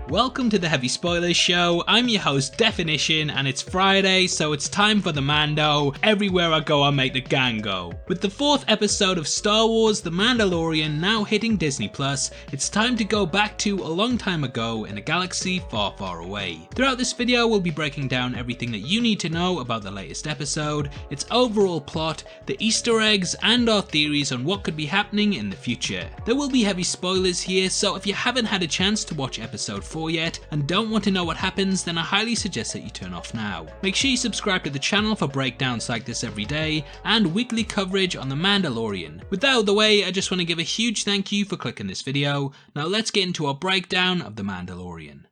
Welcome to the Heavy Spoilers Show. I'm your host Definition, and it's Friday, so it's time for the Mando. Everywhere I go I make the gang go. With the 4th episode of Star Wars The Mandalorian now hitting Disney+, it's time to go back to a long time ago in a galaxy far, far away. Throughout this video we'll be breaking down everything that you need to know about the latest episode, its overall plot, the Easter eggs, and our theories on what could be happening in the future. There will be heavy spoilers here, so if you haven't had a chance to watch episode 4 yet and don't want to know what happens, then I highly suggest that you turn off now. Make sure you subscribe to the channel for breakdowns like this every day and weekly coverage on The Mandalorian. With that out of the way, I just want to give a huge thank you for clicking this video. Now let's get into our breakdown of The Mandalorian.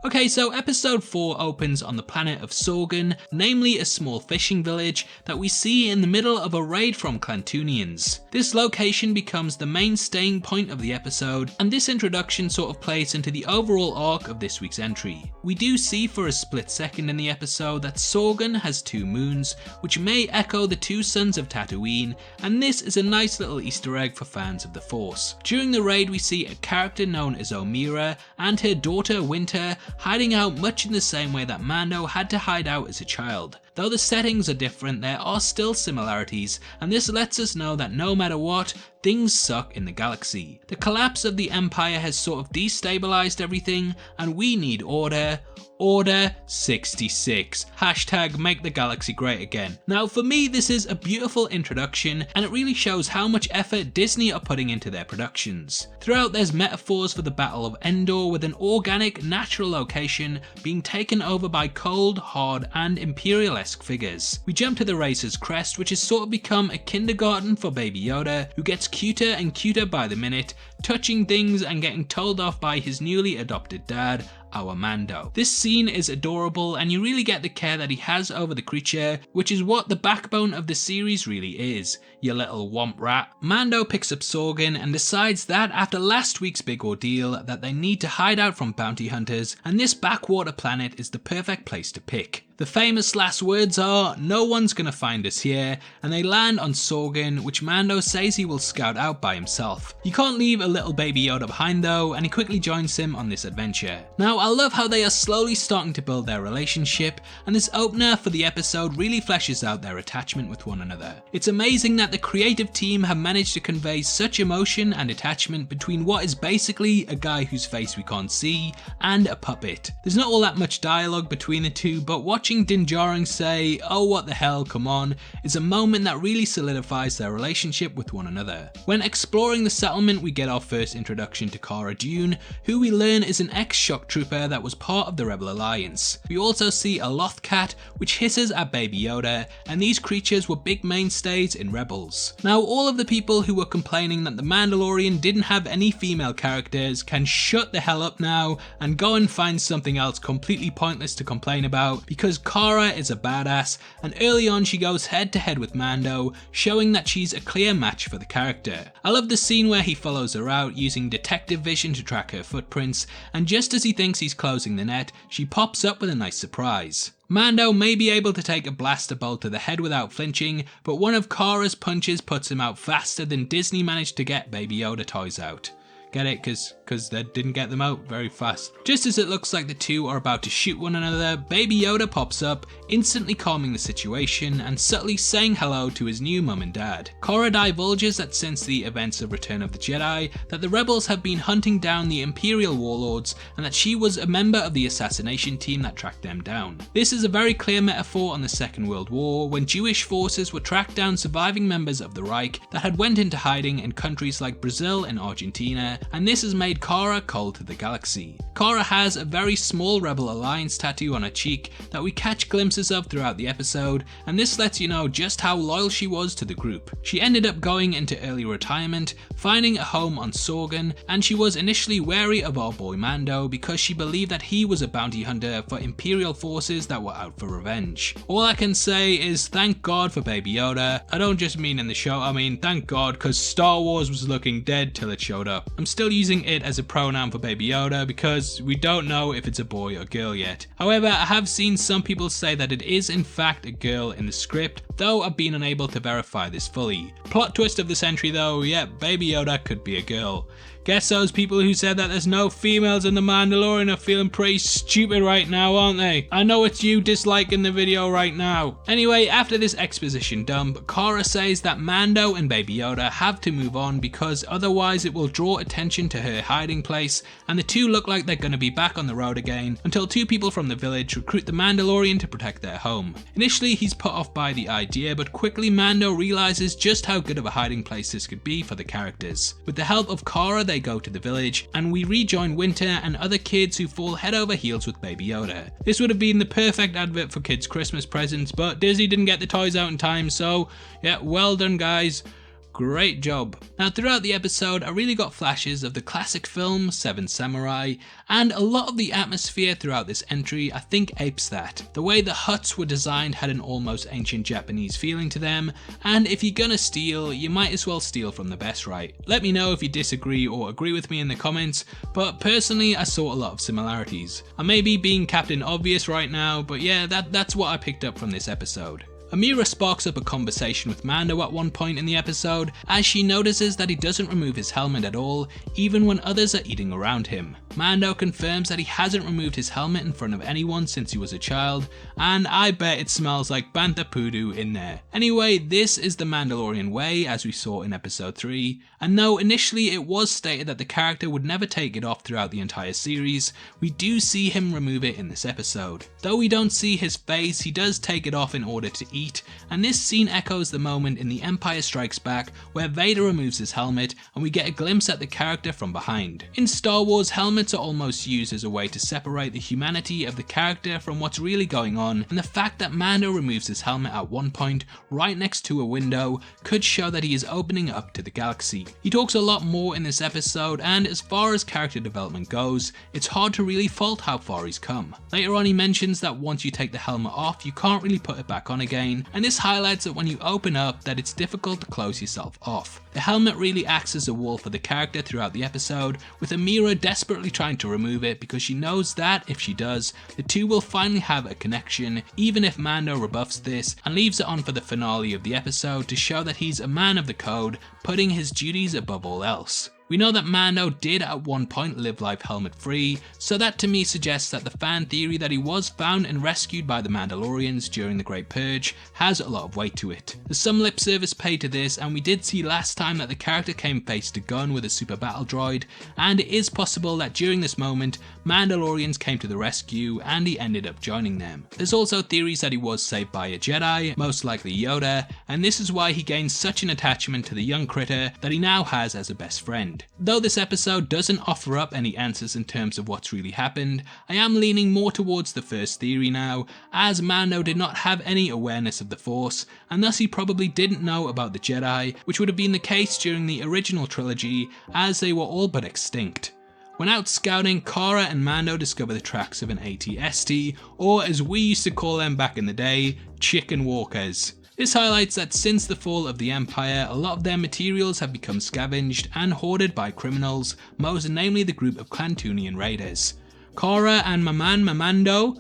Okay, so episode 4 opens on the planet of Sorgan, namely a small fishing village that we see in the middle of a raid from Klantoonians. This location becomes the main staying point of the episode, and this introduction sort of plays into the overall arc of this week's entry. We do see for a split second in the episode that Sorgan has 2 moons, which may echo the 2 suns of Tatooine, and this is a nice little Easter egg for fans of the Force. During the raid we see a character known as Omira and her daughter Winter hiding out much in the same way that Mando had to hide out as a child. Though the settings are different, there are still similarities, and this lets us know that no matter what, things suck in the galaxy. The collapse of the Empire has sort of destabilized everything, and we need order. Order 66. Hashtag make the galaxy great again. Now for me this is a beautiful introduction, and it really shows how much effort Disney are putting into their productions. Throughout there's metaphors for the Battle of Endor, with an organic, natural location being taken over by cold, hard and imperial-esque figures. We jump to the Razor's Crest, which has sort of become a kindergarten for Baby Yoda, who gets cuter and cuter by the minute, touching things and getting told off by his newly adopted dad, our Mando. This scene is adorable, and you really get the care that he has over the creature, which is what the backbone of the series really is, your little womp rat. Mando picks up Sorgan and decides that after last week's big ordeal that they need to hide out from bounty hunters, and this backwater planet is the perfect place to pick. The famous last words are, "No one's gonna find us here," and they land on Sorgan, which Mando says he will scout out by himself. You can't leave a little baby Yoda behind though, and he quickly joins him on this adventure. Now I love how they are slowly starting to build their relationship, and this opener for the episode really fleshes out their attachment with one another. It's amazing that the creative team have managed to convey such emotion and attachment between what is basically a guy whose face we can't see and a puppet. There's not all that much dialogue between the two, but watching Din Djarin say, "Oh what the hell, come on," is a moment that really solidifies their relationship with one another. When exploring the settlement we get our first introduction to Cara Dune, who we learn is an ex-shock trooper that was part of the Rebel Alliance. We also see a Loth cat which hisses at Baby Yoda, and these creatures were big mainstays in Rebels. Now all of the people who were complaining that The Mandalorian didn't have any female characters can shut the hell up now and go and find something else completely pointless to complain about, because Cara is a badass, and early on she goes head to head with Mando, showing that she's a clear match for the character. I love the scene where he follows her out using detective vision to track her footprints, and just as he thinks he's closing the net, she pops up with a nice surprise. Mando may be able to take a blaster bolt to the head without flinching, but one of Cara's punches puts him out faster than Disney managed to get Baby Yoda toys out. Get it? Because they didn't get them out very fast. Just as it looks like the two are about to shoot one another, Baby Yoda pops up, instantly calming the situation and subtly saying hello to his new mum and dad. Cara divulges that since the events of Return of the Jedi, that the rebels have been hunting down the Imperial warlords, and that she was a member of the assassination team that tracked them down. This is a very clear metaphor on the Second World War, when Jewish forces would track down surviving members of the Reich that had went into hiding in countries like Brazil and Argentina, and this has made Cara cold to the galaxy. Cara has a very small Rebel Alliance tattoo on her cheek that we catch glimpses of throughout the episode, and this lets you know just how loyal she was to the group. She ended up going into early retirement, finding a home on Sorgan, and she was initially wary of our boy Mando because she believed that he was a bounty hunter for Imperial forces that were out for revenge. All I can say is thank God for Baby Yoda. I don't just mean in the show, I mean thank God, because Star Wars was looking dead till it showed up. I'm still using it as a pronoun for Baby Yoda because we don't know if it's a boy or girl yet. However, I have seen some people say that it is in fact a girl in the script, though I've been unable to verify this fully. Plot twist of the century though, yeah, Baby Yoda could be a girl. Guess those people who said that there's no females in The Mandalorian are feeling pretty stupid right now, aren't they? I know it's you disliking the video right now. Anyway, after this exposition dump, Cara says that Mando and Baby Yoda have to move on because otherwise it will draw attention to her hiding place, and the two look like they're going to be back on the road again until two people from the village recruit the Mandalorian to protect their home. Initially he's put off by the idea, but quickly Mando realizes just how good of a hiding place this could be for the characters. With the help of Cara, they go to the village, and we rejoin Winter and other kids who fall head over heels with Baby Yoda. This would have been the perfect advert for kids' Christmas presents, but Disney didn't get the toys out in time, so yeah, well done guys. Great job. Now throughout the episode I really got flashes of the classic film Seven Samurai, and a lot of the atmosphere throughout this entry I think apes that. The way the huts were designed had an almost ancient Japanese feeling to them, and if you're gonna steal, you might as well steal from the best, right? Let me know if you disagree or agree with me in the comments, but personally I saw a lot of similarities. I may be being Captain Obvious right now, but yeah, that's what I picked up from this episode. Amira sparks up a conversation with Mando at one point in the episode as she notices that he doesn't remove his helmet at all, even when others are eating around him. Mando confirms that he hasn't removed his helmet in front of anyone since he was a child, and I bet it smells like Bantha Poodoo in there. Anyway, this is the Mandalorian way as we saw in episode 3, and though initially it was stated that the character would never take it off throughout the entire series, we do see him remove it in this episode. Though we don't see his face, he does take it off in order to eat, and this scene echoes the moment in The Empire Strikes Back where Vader removes his helmet and we get a glimpse at the character from behind. In Star Wars, helmets are almost used as a way to separate the humanity of the character from what's really going on, and the fact that Mando removes his helmet at one point right next to a window could show that he is opening up to the galaxy. He talks a lot more in this episode, and as far as character development goes, it's hard to really fault how far he's come. Later on he mentions that once you take the helmet off you can't really put it back on again, and this highlights that when you open up that it's difficult to close yourself off. The helmet really acts as a wall for the character throughout the episode, with Amira desperately trying to remove it because she knows that if she does, the two will finally have a connection, even if Mando rebuffs this and leaves it on for the finale of the episode to show that he's a man of the code, putting his duties above all else. We know that Mando did at one point live life helmet free, so that to me suggests that the fan theory that he was found and rescued by the Mandalorians during the Great Purge has a lot of weight to it. There's some lip service paid to this, and we did see last time that the character came face to gun with a super battle droid, and it is possible that during this moment Mandalorians came to the rescue and he ended up joining them. There's also theories that he was saved by a Jedi, most likely Yoda, and this is why he gained such an attachment to the young critter that he now has as a best friend. Though this episode doesn't offer up any answers in terms of what's really happened, I am leaning more towards the first theory now, as Mando did not have any awareness of the Force, and thus he probably didn't know about the Jedi, which would have been the case during the original trilogy, as they were all but extinct. When out scouting, Cara and Mando discover the tracks of an AT-ST, or as we used to call them back in the day, chicken walkers. This highlights that since the fall of the Empire, a lot of their materials have become scavenged and hoarded by criminals, most namely the group of Klantoonian raiders. Cara and Mando,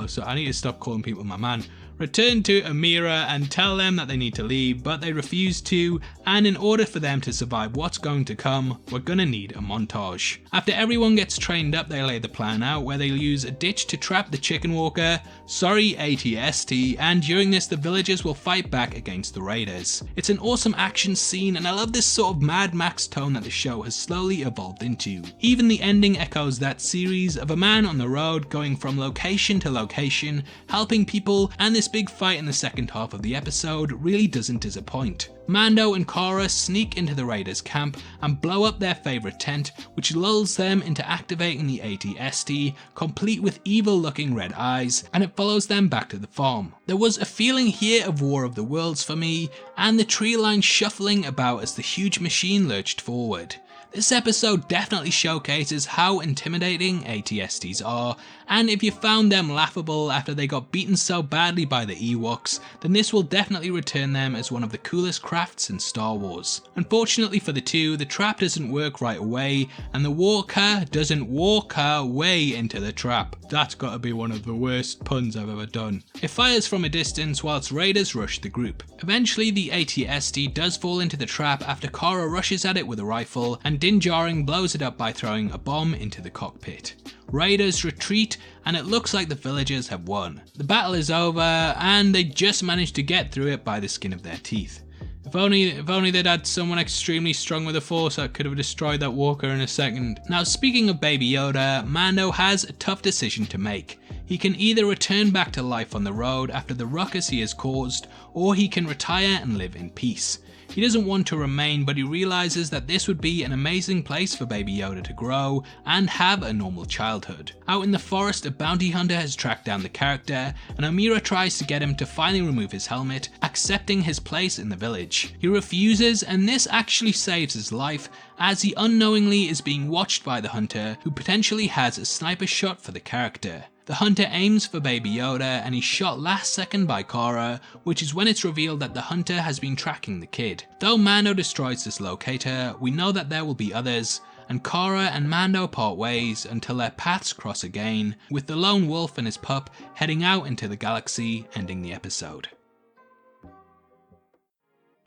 so I need to stop calling people my man, return to Amira and tell them that they need to leave, but they refuse to, and in order for them to survive what's going to come, we're gonna need a montage. After everyone gets trained up, they lay the plan out where they'll use a ditch to trap the chicken walker, AT-ST, and during this the villagers will fight back against the raiders. It's an awesome action scene, and I love this sort of Mad Max tone that the show has slowly evolved into. Even the ending echoes that series of a man on the road going from location to location, helping people, and this big fight in the second half of the episode really doesn't disappoint. Mando and Cara sneak into the raiders' camp and blow up their favourite tent, which lulls them into activating the AT-ST, complete with evil looking red eyes, and it follows them back to the farm. There was a feeling here of War of the Worlds for me, and the tree line shuffling about as the huge machine lurched forward. This episode definitely showcases how intimidating AT-STs are, and if you found them laughable after they got beaten so badly by the Ewoks, then this will definitely return them as one of the coolest crafts in Star Wars. Unfortunately for the two, the trap doesn't work right away, and the walker doesn't walk her way into the trap. That's gotta be one of the worst puns I've ever done. It fires from a distance whilst raiders rush the group. Eventually the AT-ST does fall into the trap after Cara rushes at it with a rifle, and Din Djarin blows it up by throwing a bomb into the cockpit. Raiders retreat, and it looks like the villagers have won. The battle is over, and they just managed to get through it by the skin of their teeth. If only they'd had someone extremely strong with a force that could have destroyed that walker in a second. Now, speaking of Baby Yoda, Mando has a tough decision to make. He can either return back to life on the road after the ruckus he has caused, or he can retire and live in peace. He doesn't want to remain, but he realizes that this would be an amazing place for Baby Yoda to grow and have a normal childhood. Out in the forest, a bounty hunter has tracked down the character, and Amira tries to get him to finally remove his helmet, accepting his place in the village. He refuses, and this actually saves his life, as he unknowingly is being watched by the hunter, who potentially has a sniper shot for the character. The hunter aims for Baby Yoda and he's shot last second by Cara, which is when it's revealed that the hunter has been tracking the kid. Though Mando destroys this locator, we know that there will be others, and Cara and Mando part ways until their paths cross again, with the lone wolf and his pup heading out into the galaxy, ending the episode.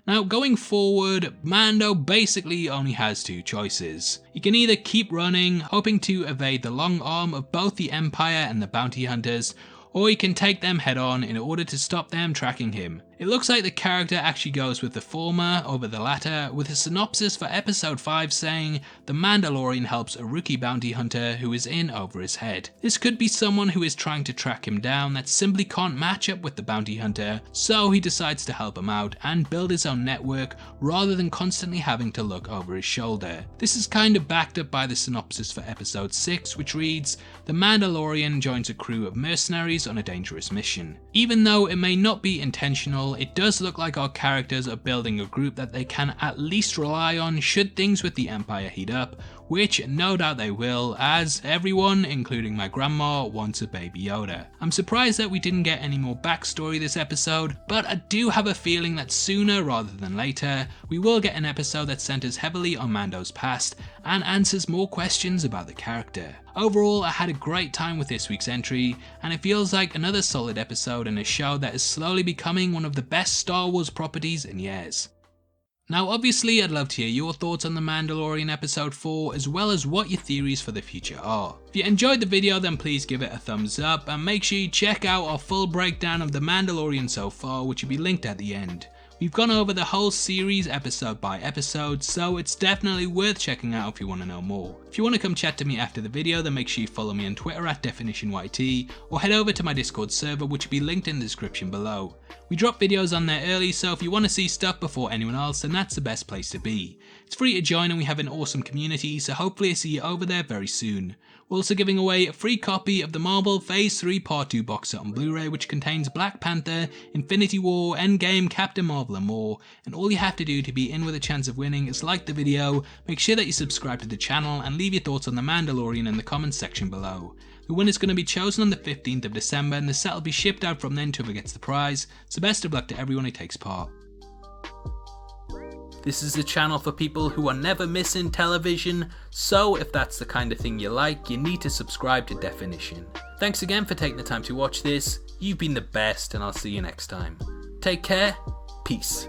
Now, going forward, Mando basically only has two choices. He can either keep running, hoping to evade the long arm of both the Empire and the bounty hunters, or he can take them head on in order to stop them tracking him. It looks like the character actually goes with the former over the latter, with a synopsis for episode 5 saying, "The Mandalorian helps a rookie bounty hunter who is in over his head." This could be someone who is trying to track him down that simply can't match up with the bounty hunter, so he decides to help him out and build his own network rather than constantly having to look over his shoulder. This is kind of backed up by the synopsis for episode 6, which reads, "The Mandalorian joins a crew of mercenaries on a dangerous mission." Even though it may not be intentional, it does look like our characters are building a group that they can at least rely on should things with the Empire heat up, which no doubt they will, as everyone, including my grandma, wants a Baby Yoda. I'm surprised that we didn't get any more backstory this episode, but I do have a feeling that sooner rather than later, we will get an episode that centers heavily on Mando's past and answers more questions about the character. Overall, I had a great time with this week's entry, and it feels like another solid episode in a show that is slowly becoming one of the best Star Wars properties in years. Now obviously I'd love to hear your thoughts on The Mandalorian episode 4, as well as what your theories for the future are. If you enjoyed the video, then please give it a thumbs up, and make sure you check out our full breakdown of The Mandalorian so far, which will be linked at the end. We've gone over the whole series episode by episode, so it's definitely worth checking out if you want to know more. If you want to come chat to me after the video, then make sure you follow me on Twitter at DefinitionYT, or head over to my Discord server, which will be linked in the description below. We drop videos on there early, so if you want to see stuff before anyone else, then that's the best place to be. It's free to join and we have an awesome community, so hopefully I see you over there very soon. We're also giving away a free copy of the Marvel Phase 3 Part 2 box set on Blu-ray, which contains Black Panther, Infinity War, Endgame, Captain Marvel and more, and all you have to do to be in with a chance of winning is like the video, make sure that you subscribe to the channel, and leave your thoughts on The Mandalorian in the comments section below. The winner is going to be chosen on the 15th of December, and the set will be shipped out from then to whoever gets the prize, so best of luck to everyone who takes part. This is a channel for people who are never missing television, so if that's the kind of thing you like, you need to subscribe to Definition. Thanks again for taking the time to watch this, you've been the best, and I'll see you next time. Take care, peace.